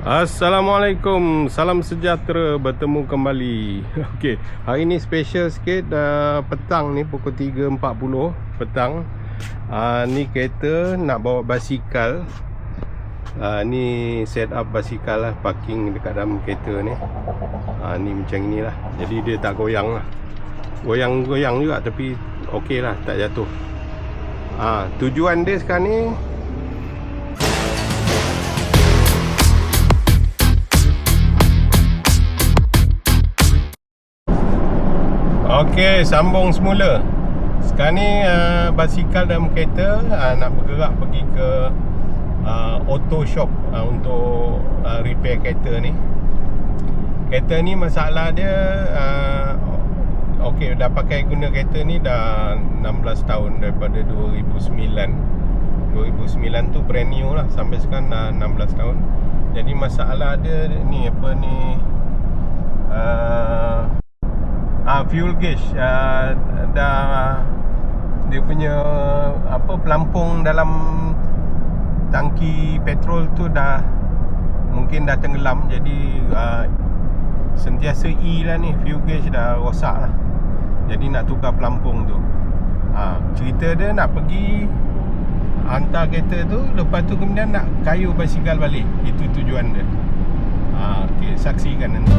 Assalamualaikum, salam sejahtera, bertemu kembali. Okey, hari ni special sikit, petang ni pukul 3.40 petang. Ni kereta nak bawa basikal. Ni set up basikal lah, parking dekat dalam kereta ni. Ni macam inilah. Jadi dia tak goyang lah. Goyang-goyang juga tapi okey lah, tak jatuh. Tujuan dia sekarang ni okey, sambung semula. Sekarang ni basikal dalam kereta nak bergerak pergi ke auto shop untuk repair kereta ni. Kereta ni masalah dia okey, dah pakai guna kereta ni dah 16 tahun daripada 2009. 2009 tu brand new lah, sampai sekarang dah 16 tahun. Jadi masalah dia ni apa ni, fuel gauge, dah dia punya pelampung dalam tangki petrol tu dah mungkin dah tenggelam. Jadi sentiasa E lah ni, fuel gauge dah rosak lah. Jadi nak tukar pelampung tu. Cerita dia nak pergi hantar kereta tu, lepas tu kemudian nak kayu basikal balik. Itu tujuan dia. Okay, saksikan nanti.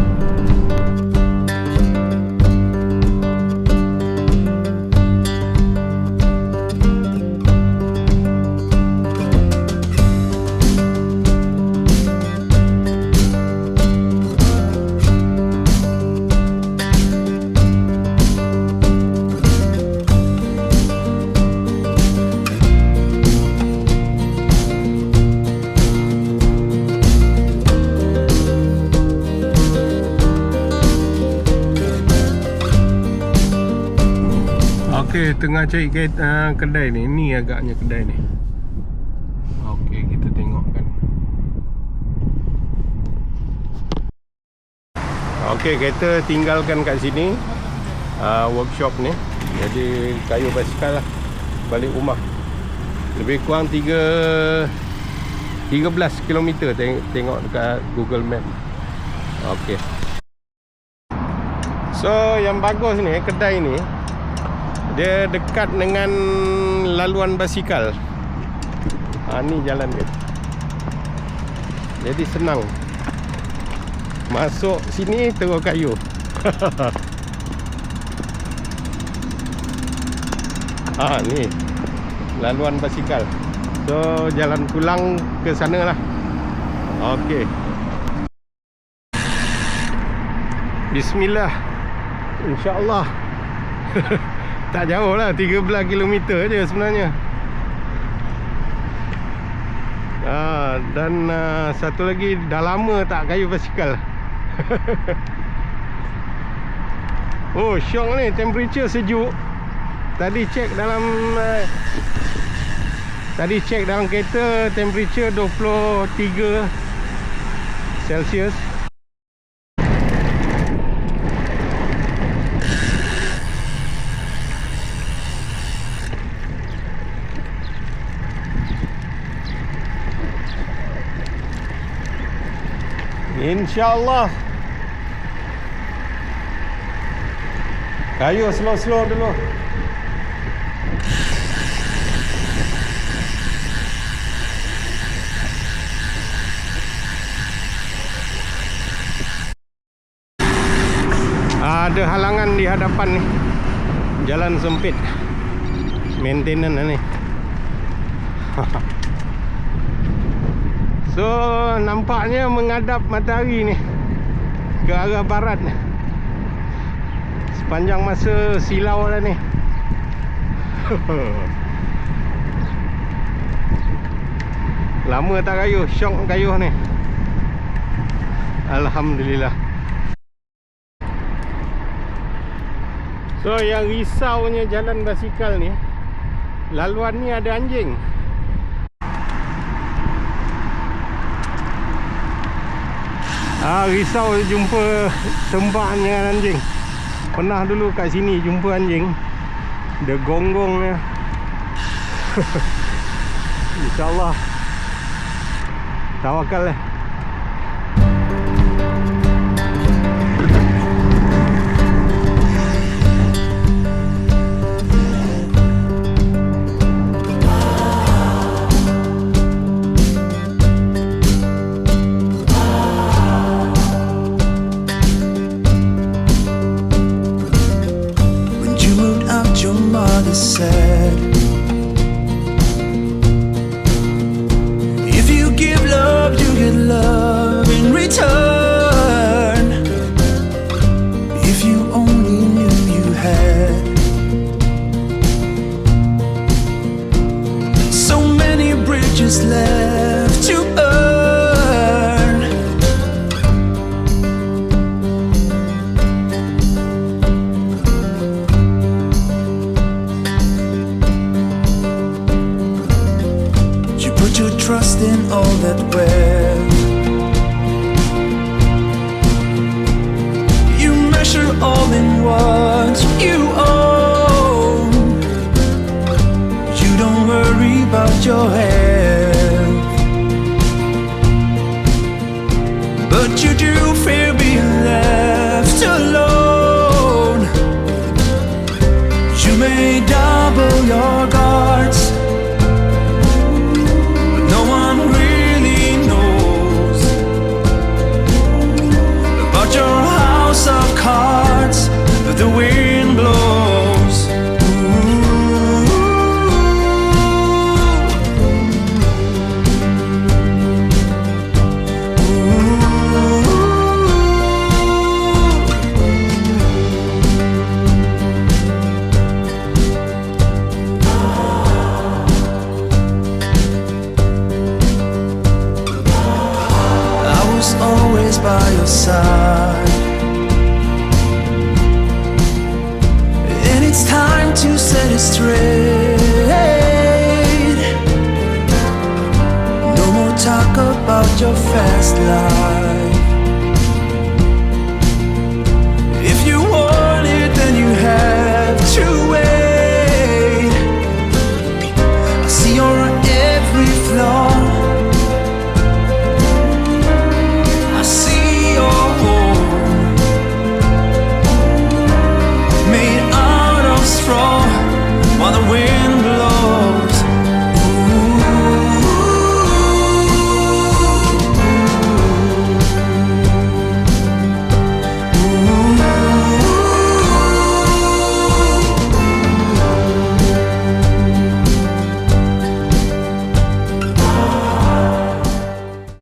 Okey, tengah cari kedai ni. Ni agaknya kedai ni. Okey, kita tengok kan. Okey, kereta tinggalkan kat sini, workshop ni. Jadi kayu basikal lah balik rumah. Lebih kurang 13 km tengok dekat Google Map. Okey. So yang bagus ni, kedai ni dia dekat dengan laluan basikal. Ni jalan dia. Jadi senang. Masuk sini terus kayu. Ni laluan basikal. So jalan pulang ke sana lah. Okey. Bismillah. InsyaAllah. Tak jauh lah, 13 km je sebenarnya. Dan satu lagi, dah lama tak kayu basikal. Oh, syok ni, temperature sejuk. Tadi cek dalam kereta, temperature 23 Celsius. InsyaAllah. Kayu slow-slow dulu. Ada halangan di hadapan ni. Jalan sempit. Maintenance ni. So nampaknya menghadap matahari ni ke arah barat. Sepanjang masa silau dah ni. Lama tak kayu, syok kayu ni. Alhamdulillah. So yang risaunya jalan basikal ni, laluan ni ada anjing. Risau jumpa tempat dengan anjing. Pernah dulu kat sini jumpa anjing. Dia gonggong dia. InsyaAllah. Tawakal lah. But you do fear being left alone. You may double your guards, but no one really knows about your house of cards that the wind blows. Always by your side, and it's time to set it straight. No more talk about your fast life.